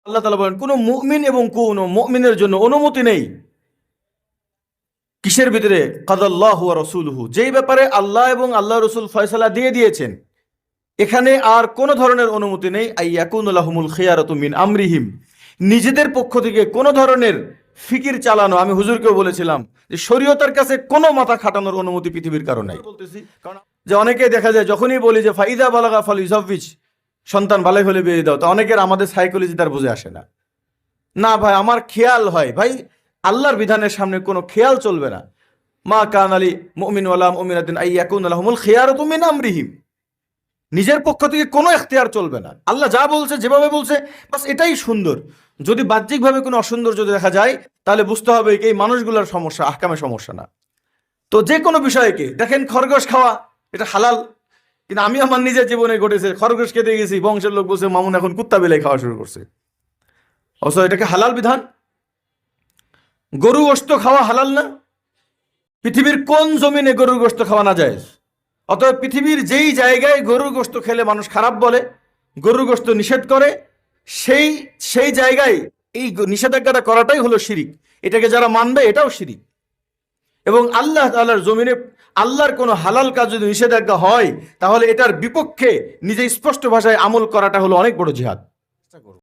আল্লাহ তাআলা বলেন কোনো মুমিন এবং কোনো মুমিনের জন্য অনুমতি নেই কিসের ভিতরে কাদাল্লাহু ওয়া রাসূলুহু, যেই ব্যাপারে আল্লাহ এবং আল্লাহ রসুল ফয়সালা দিয়ে দিয়েছেন, এখানে আর কোনো ধরনের অনুমতি নেই আইয়াকুনু লাহুমুল খিয়ারাতু মিন আমরিহিম, নিজেদের পক্ষ থেকে কোনো ধরনের ফিকির চালানো। আমি হুজুরকেও বলেছিলাম যে শরীয়তের কাছে কোনো মাথা খাটানোর অনুমতি পৃথিবীর কারণে বলতেছি, কারণ যে অনেকেই দেখা যায় যখনই বলি যে ফাইদা বালাগা ফালিজাউজিজ, সন্তান ভালোই হলে বিয়ে দাও, তো অনেকের আমাদের সাইকোলজি তার বুঝে আসে না। না ভাই, আমার খেয়াল হয়, ভাই আল্লাহর বিধানের সামনে কোনো খেয়াল চলবে না। মা কান আলী মুমিন ওয়ালা মুমিনাতিন আইয়াকুনু লাহুমুল খিয়ারাতু মিন আমরিহিম, নিজের পক্ষ থেকে কোনো এখতিয়ার চলবে না। আল্লাহ যা বলছে, যেভাবে বলছে, বাস এটাই সুন্দর। যদি বাহ্যিকভাবে কোনো অসুন্দর যদি দেখা যায়, তাহলে বুঝতে হবে এই মানুষগুলোর সমস্যা, আহকামে সমস্যা না। তো যে কোনো বিষয়কে দেখেন, খরগোশ খাওয়া এটা হালাল, কিন্তু আমি আমার নিজের জীবনে ঘটেছে, খরগোশ খেতে গেছি, বংশের লোক বলছে মামুন এখন কুত্তা বিলাই খাওয়া শুরু করছে, অবশ্য এটাকে হালাল বিধান। গরু গোশত খাওয়া হালাল না? পৃথিবীর কোন জমিনে গরুর গোশত খাওয়া না যায়? অতএব পৃথিবীর যেই জায়গায় গরুর গোশত খেলে মানুষ খারাপ বলে, গরুর গোশত নিষেধ করে, সেই সেই জায়গায় এই নিষেধাজ্ঞাটা করাটাই হলো শিরিক। এটাকে যারা মানবে এটাও শিরিক। এবং আল্লাহ তাআলার জমিনে আল্লাহর কোনো হালাল কাজ যদি নিষেধাজ্ঞা হয়, তাহলে এটার বিপক্ষে নিজে স্পষ্ট ভাষায় আমল করাটা হলো অনেক বড় জিহাদ।